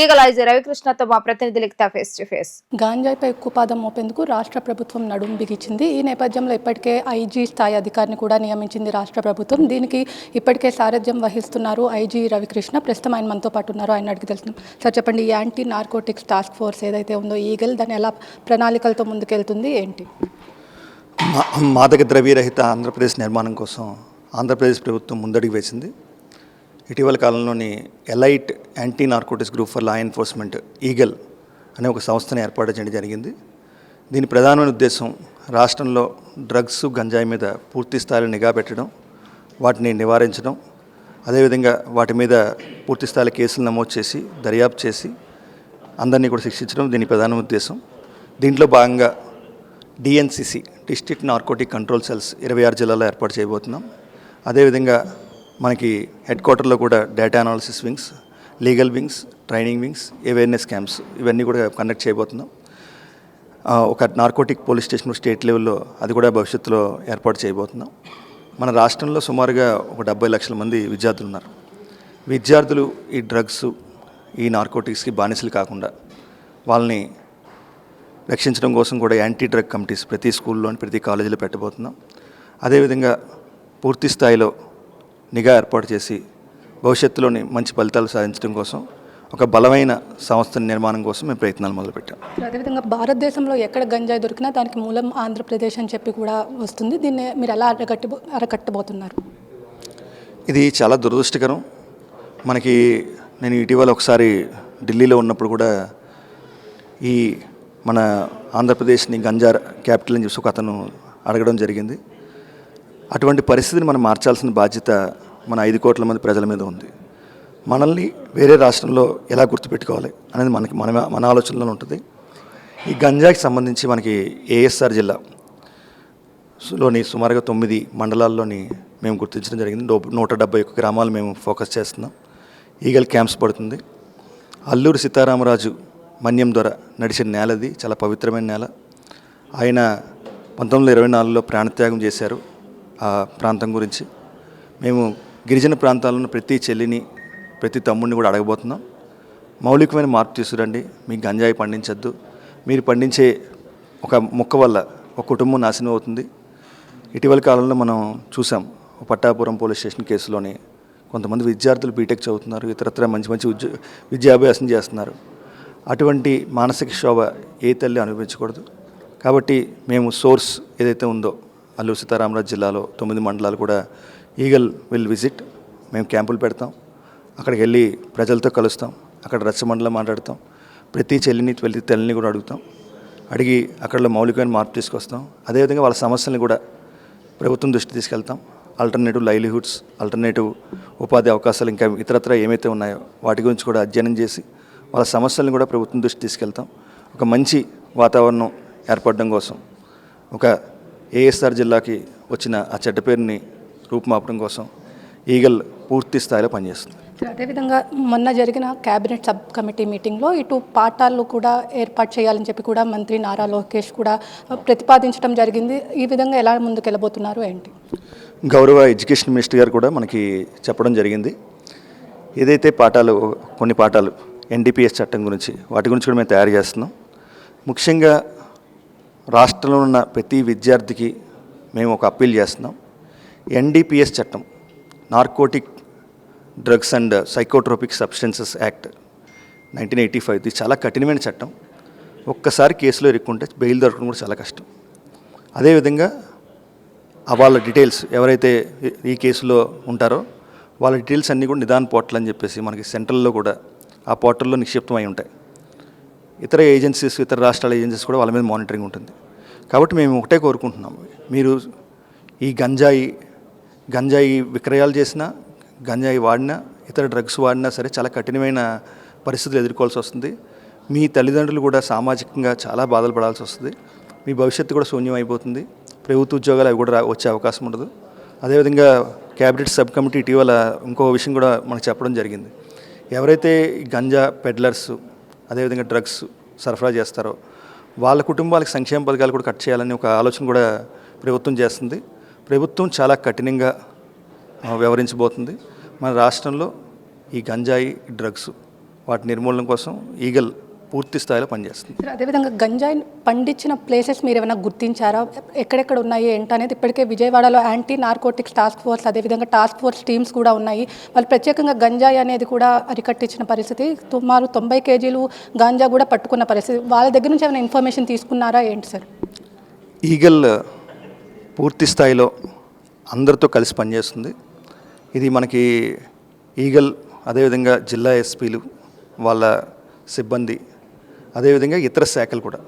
ఈగలైజీ రవికృష్ణతో మా ప్రతినిధి లిఖిత ఫేస్ టు ఫేస్. గాంజాయిపై ఉక్కుపాదం మోపేందుకు రాష్ట్ర ప్రభుత్వం నడుం బిగించింది. ఈ నేపథ్యంలో ఇప్పటికే ఐజీ స్థాయి అధికారిని కూడా నియమించింది రాష్ట్ర ప్రభుత్వం. దీనికి ఇప్పటికే సారథ్యం వహిస్తున్నారు ఐజీ రవికృష్ణ. ప్రస్తుతం ఆయన మనతో పాటు ఉన్నారు, ఆయన అడిగి తెలుస్తున్నాం. సార్ చెప్పండి, ఈ యాంటీ నార్కోటిక్స్ టాస్క్ ఫోర్స్ ఏదైతే ఉందో ఈగల్, దాన్ని ఎలా ప్రణాళికలతో ముందుకెళ్తుంది, ఏంటి? మాదక ద్రవ్యరహిత ఆంధ్రప్రదేశ్ నిర్మాణం కోసం ఆంధ్రప్రదేశ్ ప్రభుత్వం ముందడుగు వేసింది. ఇటీవల కాలంలోని elite anti narcotics group for law enforcement eagle అనే ఒక సంస్థను ఏర్పాటు చేయడం జరిగింది. దీని ప్రధానమైన ఉద్దేశం రాష్ట్రంలో డ్రగ్స్, గంజాయి మీద పూర్తి స్థాయిలో నిఘా పెట్టడం, వాటిని నివారించడం, అదేవిధంగా వాటి మీద పూర్తి స్థాయిలో కేసులు నమోదు చేసి దర్యాప్తు చేసి అందరినీ కూడా శిక్షించడం దీని ప్రధాన ఉద్దేశం. దీంట్లో భాగంగా డిఎన్సిసి డిస్ట్రిక్ట్ నార్కోటిక్ కంట్రోల్ సెల్స్ 26 జిల్లాల్లో ఏర్పాటు చేయబోతున్నాం. అదేవిధంగా మనకి హెడ్ క్వార్టర్లో కూడా data analysis wings, legal wings, training wings, awareness camps ఇవన్నీ కూడా కండక్ట్ చేయబోతున్నాం. ఒక నార్కోటిక్ పోలీస్ స్టేషన్ స్టేట్ లెవెల్లో అది కూడా భవిష్యత్తులో ఏర్పాటు చేయబోతున్నాం. మన రాష్ట్రంలో సుమారుగా ఒక 70 లక్షల మంది విద్యార్థులు ఉన్నారు. విద్యార్థులు ఈ డ్రగ్స్, ఈ నార్కోటిక్స్కి బానిసలు కాకుండా వాళ్ళని రక్షించడం కోసం కూడా యాంటీ డ్రగ్ కమిటీస్ ప్రతి స్కూల్లోని ప్రతి కాలేజీలో పెట్టబోతున్నాం. అదేవిధంగా పూర్తి స్థాయిలో నిఘా ఏర్పాటు చేసి భవిష్యత్తులోని మంచి ఫలితాలు సాధించడం కోసం ఒక బలమైన సంస్థ నిర్మాణం కోసం మేము ప్రయత్నాలు మొదలుపెట్టాం. అదేవిధంగా భారతదేశంలో ఎక్కడ గంజాయి దొరికినా దానికి మూలం ఆంధ్రప్రదేశ్ అని చెప్పి కూడా వస్తుంది. దీన్ని మీరు ఎలా అరకట్టబోతున్నారు? ఇది చాలా దురదృష్టకరం. నేను ఇటీవల ఒకసారి ఢిల్లీలో ఉన్నప్పుడు కూడా ఈ మన ఆంధ్రప్రదేశ్ని గంజా క్యాపిటల్ అని చెప్పి ఒక అతను అడగడం జరిగింది. అటువంటి పరిస్థితిని మనం మార్చాల్సిన బాధ్యత మన 5 కోట్ల మంది ప్రజల మీద ఉంది. మనల్ని వేరే రాష్ట్రంలో ఎలా గుర్తుపెట్టుకోవాలి అనేది మన ఆలోచనలో ఉంటుంది. ఈ గంజాకి సంబంధించి మనకి ఏఎస్ఆర్ జిల్లాలోని సుమారుగా 9 మండలాల్లోని మేము గుర్తించడం జరిగింది. 171 గ్రామాలు మేము ఫోకస్ చేస్తున్నాం. ఈగల్ క్యాంప్స్ పడుతుంది. అల్లూరి సీతారామరాజు మన్యం ద్వారా నడిచిన నేలది, చాలా పవిత్రమైన నేల. ఆయన 1924లో ప్రాణత్యాగం చేశారు. ఆ ప్రాంతం గురించి మేము గిరిజన ప్రాంతాల్లో ప్రతి చెల్లిని, ప్రతి తమ్ముడిని కూడా అడగబోతున్నాం. మౌలికమైన మార్పు తీసుకురండి. మీ గంజాయి పండించద్దు. మీరు పండించే ఒక మొక్క వల్ల ఒక కుటుంబం నాశనం అవుతుంది. ఇటీవల కాలంలో మనం చూసాం, పట్టాపురం పోలీస్ స్టేషన్ కేసులోని కొంతమంది విద్యార్థులు బీటెక్ చదువుతున్నారు, ఇతరత్ర మంచి విద్యాభ్యాసం చేస్తున్నారు. అటువంటి మానసిక శోభ ఏ తల్లి అనుభవించకూడదు. కాబట్టి మేము సోర్స్ ఏదైతే ఉందో అల్లూరి సీతారామరాజు జిల్లాలో 9 మండలాలు కూడా ఈగల్ విల్ విజిట్. మేము క్యాంపులు పెడతాం. అక్కడికి వెళ్ళి ప్రజలతో కలుస్తాం. అక్కడ రచ్చమండలం మాట్లాడతాం. ప్రతి చెల్లిని, ప్రతి తల్లిని కూడా అడిగి అక్కడ మౌలికమైన మార్పు తీసుకొస్తాం. అదేవిధంగా వాళ్ళ సమస్యలను కూడా ప్రభుత్వం దృష్టి తీసుకెళ్తాం. ఆల్టర్నేటివ్ లైవ్లీహుడ్స్, ఆల్టర్నేటివ్ ఉపాధి అవకాశాలు, ఇంకా ఇతరత్ర ఏమైతే ఉన్నాయో వాటి గురించి కూడా అధ్యయనం చేసి వాళ్ళ సమస్యలను కూడా ప్రభుత్వం దృష్టి తీసుకెళ్తాం. ఒక మంచి వాతావరణం ఏర్పడడం కోసం, ఒక ఏఎస్ఆర్ జిల్లాకి వచ్చిన ఆ చెడ్డ పేరుని రూపుమాపడం కోసం ఈగల్ పూర్తి స్థాయిలో పనిచేస్తుంది. అదేవిధంగా మొన్న జరిగిన క్యాబినెట్ సబ్ కమిటీ మీటింగ్లో ఇటు పాఠాలు కూడా ఏర్పాటు చేయాలని చెప్పి కూడా మంత్రి నారా లోకేష్ కూడా ప్రతిపాదించడం జరిగింది. ఈ విధంగా ఎలా ముందుకెళ్ళబోతున్నారు ఏంటి? గౌరవ ఎడ్యుకేషన్ మినిస్టర్ గారు కూడా మనకి చెప్పడం జరిగింది. ఏదైతే కొన్ని పాఠాలు ఎన్డీపీఎస్ చట్టం గురించి, వాటి గురించి కూడా మేము తయారు చేస్తున్నాం. ముఖ్యంగా రాష్ట్రంలో ఉన్న ప్రతి విద్యార్థికి మేము ఒక అప్పీల్ చేస్తున్నాం. ఎన్డీపీఎస్ చట్టం, narcotic drugs and psychotropic substances act 1985, ఇది చాలా కఠినమైన చట్టం. ఒక్కసారి కేసులో ఇరుక్కుంటే బెయిల్ దొరకడం కూడా చాలా కష్టం. అదేవిధంగా వాళ్ళ డీటెయిల్స్ ఎవరైతే ఈ కేసులో ఉంటారో వాళ్ళ డీటెయిల్స్ అన్నీ కూడా నిదాన్ పోర్టల్ అని చెప్పేసి మనకి సెంట్రల్లో కూడా ఆ పోర్టల్లో నిక్షిప్తమై ఉంటాయి. ఇతర ఏజెన్సీస్, ఇతర రాష్ట్రాల ఏజెన్సీస్ కూడా వాళ్ళ మీద మానిటరింగ్ ఉంటుంది. కాబట్టి మేము ఒకటే కోరుకుంటున్నాం, మీరు ఈ గంజాయి విక్రయాలు చేసినా, గంజాయి వాడినా, ఇతర డ్రగ్స్ వాడినా సరే చాలా కఠినమైన పరిస్థితులు ఎదుర్కోవాల్సి వస్తుంది. మీ తల్లిదండ్రులు కూడా సామాజికంగా చాలా బాధలు పడాల్సి వస్తుంది. మీ భవిష్యత్తు కూడా శూన్యం అయిపోతుంది. ప్రభుత్వ ఉద్యోగాలు అవి కూడా వచ్చే అవకాశం ఉండదు. అదేవిధంగా క్యాబినెట్ సబ్ కమిటీ ఇటీవల ఇంకో విషయం కూడా మనకు చెప్పడం జరిగింది. ఎవరైతే గంజా పెడ్లర్స్, అదేవిధంగా డ్రగ్స్ సరఫరా చేస్తారో వాళ్ళ కుటుంబాలకు సంక్షేమ పథకాలు కూడా కట్ చేయాలని ఒక ఆలోచన కూడా ప్రభుత్వం చేస్తుంది. ప్రభుత్వం చాలా కఠినంగా వ్యవహరించబోతుంది. మన రాష్ట్రంలో ఈ గంజాయి, డ్రగ్స్ వాటి నిర్మూలన కోసం ఈగల్ పూర్తి స్థాయిలో పనిచేస్తుంది. అదేవిధంగా గంజాయి పండించిన ప్లేసెస్ మీరు ఏమైనా గుర్తించారా? ఎక్కడెక్కడ ఉన్నాయి ఏంటనేది ఇప్పటికే విజయవాడలో యాంటీ నార్కోటిక్స్ టాస్క్ ఫోర్స్, అదేవిధంగా టాస్క్ ఫోర్స్ టీమ్స్ కూడా ఉన్నాయి. వాళ్ళు ప్రత్యేకంగా గంజాయి అనేది కూడా అరికట్టించిన పరిస్థితి. సుమారు 90 కేజీలు గాంజా కూడా పట్టుకున్న పరిస్థితి. వాళ్ళ దగ్గర నుంచి ఏమైనా ఇన్ఫర్మేషన్ తీసుకున్నారా ఏంటి సార్? ఈగల్ పూర్తి స్థాయిలో అందరితో కలిసి పనిచేస్తుంది. ఇది మనకి ఈగల్, అదేవిధంగా జిల్లా ఎస్పీలు, వాళ్ళ సిబ్బంది, అదేవిధంగా ఇతర శాఖలు కూడా,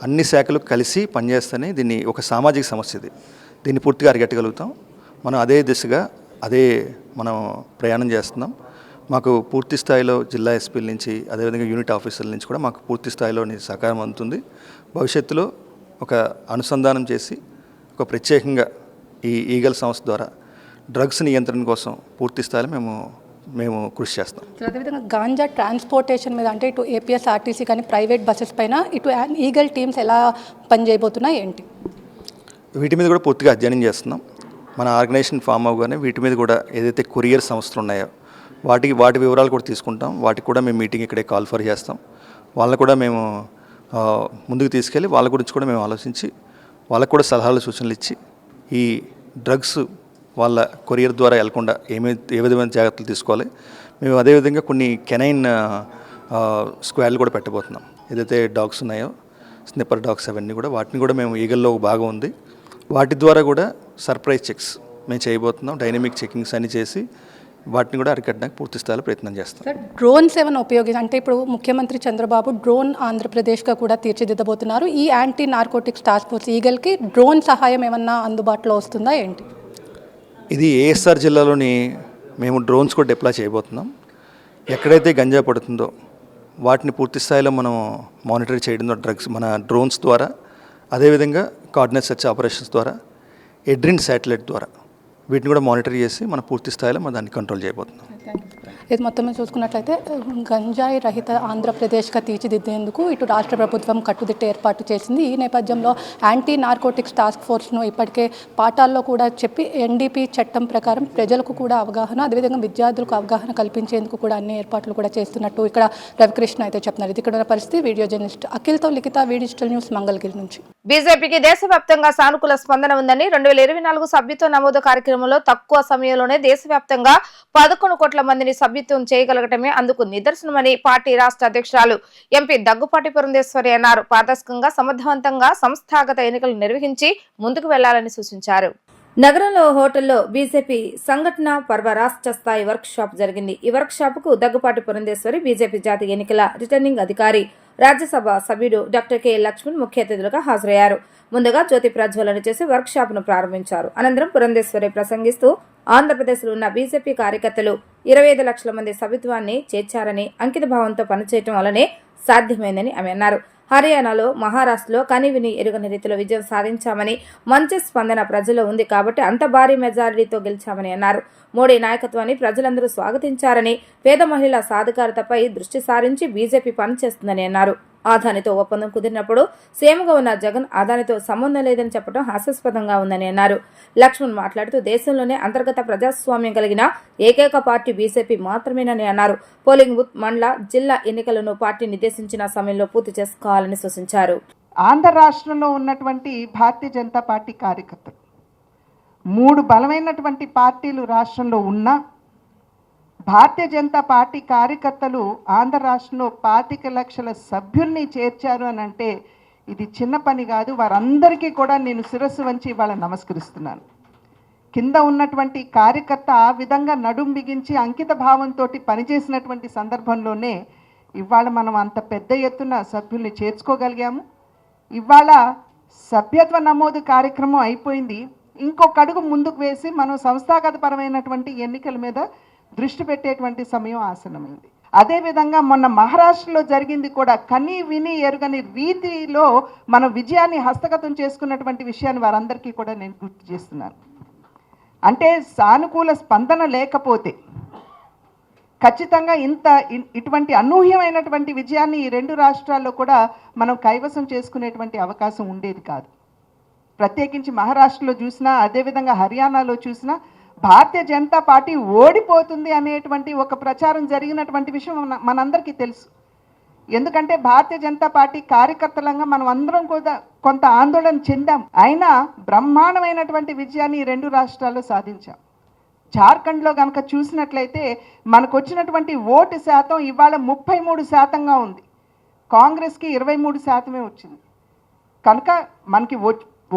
అన్ని శాఖలు కలిసి పనిచేస్తేనే దీన్ని ఒక సామాజిక సమస్య, దీన్ని పూర్తిగా అరికట్టగలుగుతాం. మనం అదే దిశగా అదే మనం ప్రయాణం చేస్తున్నాం. మాకు పూర్తి స్థాయిలో జిల్లా ఎస్పీల నుంచి అదేవిధంగా యూనిట్ ఆఫీసర్ల నుంచి కూడా మాకు పూర్తి స్థాయిలో సహకారం అందుతుంది. భవిష్యత్తులో ఒక అనుసంధానం చేసి ఒక ప్రత్యేకంగా ఈ ఈగల్ సంస్థ ద్వారా డ్రగ్స్ నియంత్రణ కోసం పూర్తి స్థాయిలో మేము కృషి చేస్తాం. అదేవిధంగా గాంజా ట్రాన్స్పోర్టేషన్ మీద అంటే ఇటు ఏపీఎస్ఆర్టీసీ కానీ ప్రైవేట్ బస్సెస్ పైన ఇటు ఈగల్ టీమ్స్ ఎలా పనిచేయబోతున్నాయి ఏంటి? వీటి మీద కూడా పూర్తిగా అధ్యయనం చేస్తున్నాం. మన ఆర్గనైజేషన్ ఫామ్ అవ్వగానే వీటి మీద కూడా ఏదైతే కొరియర్ సంస్థలు ఉన్నాయో వాటి వివరాలు కూడా తీసుకుంటాం. వాటికి కూడా మేము మీటింగ్ ఇక్కడే కాల్ ఫర్ చేస్తాం. వాళ్ళని కూడా మేము ముందుకు తీసుకెళ్ళి వాళ్ళ గురించి కూడా మేము ఆలోచించి వాళ్ళకు కూడా సలహాలు సూచనలు ఇచ్చి ఈ డ్రగ్స్ వాళ్ళ కొరియర్ ద్వారా వెళ్లకుండా ఏ విధమైన జాగ్రత్తలు తీసుకోవాలి. మేము అదేవిధంగా కొన్ని కెనైన్ స్క్వాడ్లు కూడా పెట్టబోతున్నాం. ఏదైతే డాగ్స్ ఉన్నాయో స్నిప్పర్ డాగ్స్ అవన్నీ కూడా వాటిని కూడా మేము ఈగల్లో ఒక భాగం ఉంది. వాటి ద్వారా కూడా సర్ప్రైజ్ చెక్స్ మేము చేయబోతున్నాం. డైనమిక్ చెకింగ్స్ అన్ని చేసి వాటిని కూడా అరికట్టడానికి పూర్తి స్థాయిలో ప్రయత్నం చేస్తాం. సార్, డ్రోన్స్ ఏమైనా అంటే ఇప్పుడు ముఖ్యమంత్రి చంద్రబాబు డ్రోన్ ఆంధ్రప్రదేశ్గా కూడా తీర్చిదిద్దబోతున్నారు. ఈ యాంటీ నార్కోటిక్స్ టాస్క్ ఫోర్స్ ఈగల్కి డ్రోన్ సహాయం ఏమన్నా అందుబాటులో వస్తుందా ఏంటి? ఇది ఏఎస్ఆర్ జిల్లాలోని మేము డ్రోన్స్ కూడా డిప్లాయ్ చేయబోతున్నాం. ఎక్కడైతే గంజా పడుతుందో వాటిని పూర్తి స్థాయిలో మనం మానిటర్ చేయడంలో డ్రగ్స్ మన డ్రోన్స్ ద్వారా, అదేవిధంగా కోఆర్డినేట్ సెర్చ్ ఆపరేషన్స్ ద్వారా, ఎడ్రిన్ శాటిలైట్ ద్వారా వీటిని కూడా మానిటర్ చేసి మన పూర్తి స్థాయిలో మనం దాన్ని కంట్రోల్ చేయబోతున్నాం. ఇది మొత్తం చూసుకున్నట్లయితే గంజాయి రహిత ఆంధ్రప్రదేశ్గా తీర్చిదిద్దేందుకు ఇటు రాష్ట్ర ప్రభుత్వం కట్టుదిట్ట ఏర్పాటు చేసింది. ఈ నేపథ్యంలో యాంటీ నార్కోటిక్స్ టాస్క్ ఫోర్స్ను ఇప్పటికే పాఠాల్లో కూడా చెప్పి ఎన్డీపీ చట్టం ప్రకారం ప్రజలకు కూడా అవగాహన, అదేవిధంగా విద్యార్థులకు అవగాహన కల్పించేందుకు కూడా అన్ని ఏర్పాట్లు కూడా చేస్తున్నట్టు ఇక్కడ రవికృష్ణ అయితే చెప్తున్నారు. ఇది ఇక్కడ ఉన్న పరిస్థితి. వీడియో జర్నలిస్ట్ అఖిల్తో లిఖిత, డిజిటల్ న్యూస్, మంగళగిరి నుంచి. బీజేపీకి దేశవ్యాప్తంగా సానుకూల స్పందన ఉందని 2024 సభ్యత్వ నమోదు కార్యక్రమంలో తక్కువ సమయంలోనే దేశవ్యాప్తంగా 11 కోట్ల మందిని సభ్యత్వం చేయగలగటమే అందుకు నిదర్శనమని పార్టీ రాష్ట్ర అధ్యక్షురాలు ఎంపీ దగ్గుపాటి పురంధేశ్వరి అన్నారు. పారదర్శకంగా సమర్థవంతంగా సంస్థాగత ఎన్నికలు నిర్వహించి ముందుకు వెళ్లాలని సూచించారు. నగరంలో హోటల్లో బీజేపీ సంఘటన పర్వ రాష్ట్ర స్థాయి వర్క్ షాప్ జరిగింది. ఈ వర్క్ షాప్ కు దగ్గుపాటి పురంధేశ్వరి, బీజేపీ జాతీయ ఎన్నికల రిటర్నింగ్ అధికారి, రాజ్యసభ సభ్యుడు డాక్టర్ కె లక్ష్మణ్ ముఖ్య అతిథులుగా హాజరయ్యారు. ముందుగా జ్యోతి ప్రజ్వలన చేసి వర్క్ షాప్ ను ప్రారంభించారు. అనంతరం పురంధేశ్వరి ప్రసంగిస్తూ ఆంధ్రప్రదేశ్లో ఉన్న బీజేపీ కార్యకర్తలు 25 లక్షల మంది సభ్యత్వాన్ని చేర్చారని, అంకిత భావంతో పనిచేయడం వల్లనే సాధ్యమైందని ఆమె అన్నారు. హర్యానాలో, మహారాష్ట్రలో కనివిని ఎరుగని రీతిలో విజయం సాధించామని, మంచి స్పందన ప్రజల్లో ఉంది కాబట్టి అంత భారీ మెజారిటీతో గెలిచామని అన్నారు. మోడీ నాయకత్వాన్ని ప్రజలందరూ స్వాగతించారని, పేద మహిళల సాధికారతపై దృష్టి సారించి బీజేపీ పనిచేస్తుందని అన్నారు. ఆదానితో ఒప్పందం కుదిరినప్పుడు సీఎంగా ఉన్న జగన్ ఆదానితో సంబంధం లేదని చెప్పడం హాస్యాస్పదంగా ఉందని అన్నారు. లక్ష్మణ్ మాట్లాడుతూ దేశంలోనే అంతర్గత ప్రజాస్వామ్యం కలిగిన ఏకైక పార్టీ బీజేపీ మాత్రమేనని అన్నారు. పోలింగ్ బూత్, మండల, జిల్లా ఎన్నికలను పార్టీ నిర్దేశించిన సమయంలో పూర్తి చేసుకోవాలని సూచించారు. ఆంధ్ర రాష్ట్రంలో ఉన్నటువంటి భారతీయ జనతా పార్టీ కార్యకర్తలు 3 బలమైనటువంటి పార్టీలు రాష్ట్రంలో ఉన్నా భారతీయ జనతా పార్టీ కార్యకర్తలు ఆంధ్ర రాష్ట్రంలో 25 లక్షల సభ్యుల్ని చేర్చారు అని అంటే ఇది చిన్న పని కాదు. వారందరికీ కూడా నేను శిరస్సు వంచి ఇవాళ నమస్కరిస్తున్నాను. కింద ఉన్నటువంటి కార్యకర్త ఆ విధంగా నడుం బిగించి అంకిత భావంతో పనిచేసినటువంటి సందర్భంలోనే ఇవాళ మనం అంత పెద్ద ఎత్తున సభ్యుల్ని చేర్చుకోగలిగాము. ఇవాళ సభ్యత్వ నమోదు కార్యక్రమం అయిపోయింది. ఇంకొక అడుగు ముందుకు వేసి మనం సంస్థాగతపరమైనటువంటి ఎన్నికల మీద దృష్టి పెట్టేటువంటి సమయం ఆసన్నమైంది. అదేవిధంగా మొన్న మహారాష్ట్రలో జరిగింది కూడా కని విని ఎరుగని రీతిలో మనం విజయాన్ని హస్తగతం చేసుకున్నటువంటి విషయాన్ని వారందరికీ కూడా నేను గుర్తు చేస్తున్నాను. అంటే సానుకూల స్పందన లేకపోతే ఖచ్చితంగా ఇటువంటి అనూహ్యమైనటువంటి విజయాన్ని ఈ 2 రాష్ట్రాల్లో కూడా మనం కైవసం చేసుకునేటువంటి అవకాశం ఉండేది కాదు. ప్రత్యేకించి మహారాష్ట్రలో చూసినా, అదేవిధంగా హర్యానాలో చూసినా భారతీయ జనతా పార్టీ ఓడిపోతుంది అనేటువంటి ఒక ప్రచారం జరిగినటువంటి విషయం మనందరికీ తెలుసు. ఎందుకంటే భారతీయ జనతా పార్టీ కార్యకర్తలంగా మనం అందరం కూడా కొంత ఆందోళన చెందాం. అయినా బ్రహ్మాండమైనటువంటి విజయాన్ని ఈ 2 రాష్ట్రాల్లో సాధించాం. జార్ఖండ్లో కనుక చూసినట్లయితే మనకు వచ్చినటువంటి ఓటు శాతం ఇవాళ 33%గా ఉంది. కాంగ్రెస్కి 23% వచ్చింది. కనుక మనకి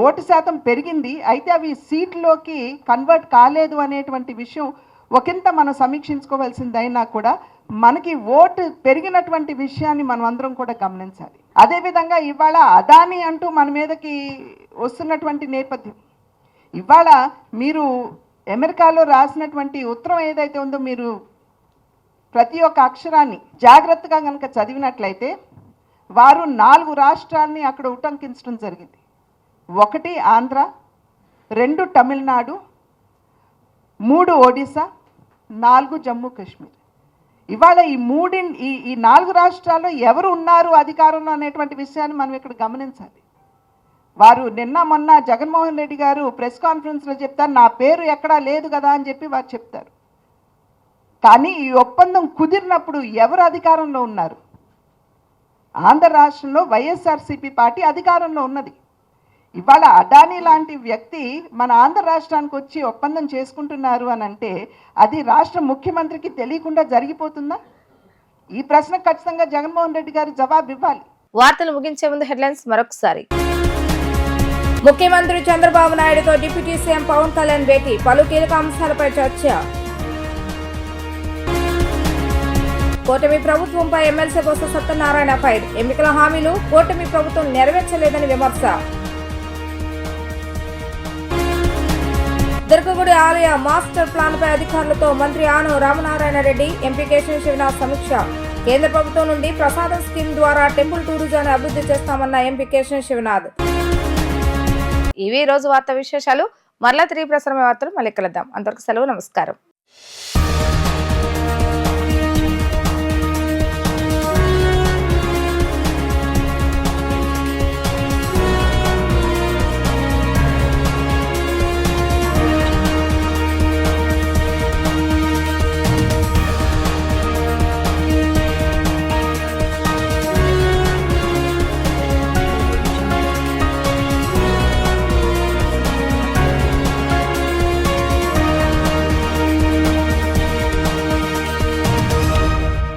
ఓటు శాతం పెరిగింది. అయితే అవి సీట్లోకి కన్వర్ట్ కాలేదు అనేటువంటి విషయం ఒకంత మనం సమీక్షించుకోవాల్సిందైనా కూడా మనకి ఓటు పెరిగినటువంటి విషయాన్ని మనం అందరం కూడా గమనించాలి. అదేవిధంగా ఇవాళ అదాని అంటూ మన మీదకి వస్తున్నటువంటి నేపథ్యం, ఇవాళ మీరు అమెరికాలో రాసినటువంటి ఉత్తరం ఏదైతే ఉందో మీరు ప్రతి ఒక్క అక్షరాన్ని జాగ్రత్తగా కనుక చదివినట్లయితే వారు 4 రాష్ట్రాలని అక్కడ ఉటంకించడం జరిగింది. 1 ఆంధ్ర, 2 తమిళనాడు, 3 ఒడిశా, 4 జమ్మూ కాశ్మీర్. ఇవాళ ఈ 4 రాష్ట్రాల్లో ఎవరు ఉన్నారు అధికారంలో అనేటువంటి విషయాన్ని మనం ఇక్కడ గమనించాలి. వారు నిన్న మొన్న జగన్మోహన్ రెడ్డి గారు ప్రెస్ కాన్ఫరెన్స్లో చెప్తారు, నా పేరు ఎక్కడా లేదు కదా అని చెప్పి వారు చెప్తారు. కానీ ఈ ఒప్పందం కుదిరినప్పుడు ఎవరు అధికారంలో ఉన్నారు? ఆంధ్ర రాష్ట్రంలో వైఎస్ఆర్సీపీ పార్టీ అధికారంలో ఉన్నది. ఇవాళ అదానీ లాంటి వ్యక్తి మన ఆంధ్ర రాష్ట్రానికి వచ్చి ఒప్పందం చేసుకుంటున్నారు అని అంటే అది రాష్ట్ర ముఖ్యమంత్రికి తెలియకుండా జరిగిపోతుందా? ఈ ప్రశ్న ఖచ్చితంగా జగన్మోహన్ రెడ్డి గారు జవాబు ఇవ్వాలి. వార్తలు ముగించే ముందు హెడ్లైన్స్ మరొకసారి. ముఖ్యమంత్రి చంద్రబాబు నాయుడుతో డిప్యూటీ సీఎం పవన్ కళ్యాణ్ భేటీ, పలు కీలక అంశాలపై చర్చ. కూటమి ప్రభుత్వంపై ఎమ్మెల్సీ బొత్స సత్యనారాయణ ఫైర్, ఎన్నికల హామీలు కూటమి ప్రభుత్వం నెరవేర్చలేదని విమర్శ. దుర్గగుడి ఆలయ మాస్టర్ ప్లాన్ పై అధికారులతో మంత్రి ఆనం రామనారాయణ రెడ్డి, ఎంపీ కేశవ శివనాథ్ సమీక్ష. కేంద్ర ప్రభుత్వం నుండి ప్రసాదం స్కీమ్ ద్వారా టెంపుల్ టూరిజాన్ని అభివృద్ధి చేస్తామన్న ఎంపీ కేశవ శివనాథ్. ఇవి రోజు వార్తా విశేషాలు. మరలా తిరిగి ప్రసారమే వార్తలు మళ్ళీ కలుద్దాం. అంతవరకు సెలవు, నమస్కారం.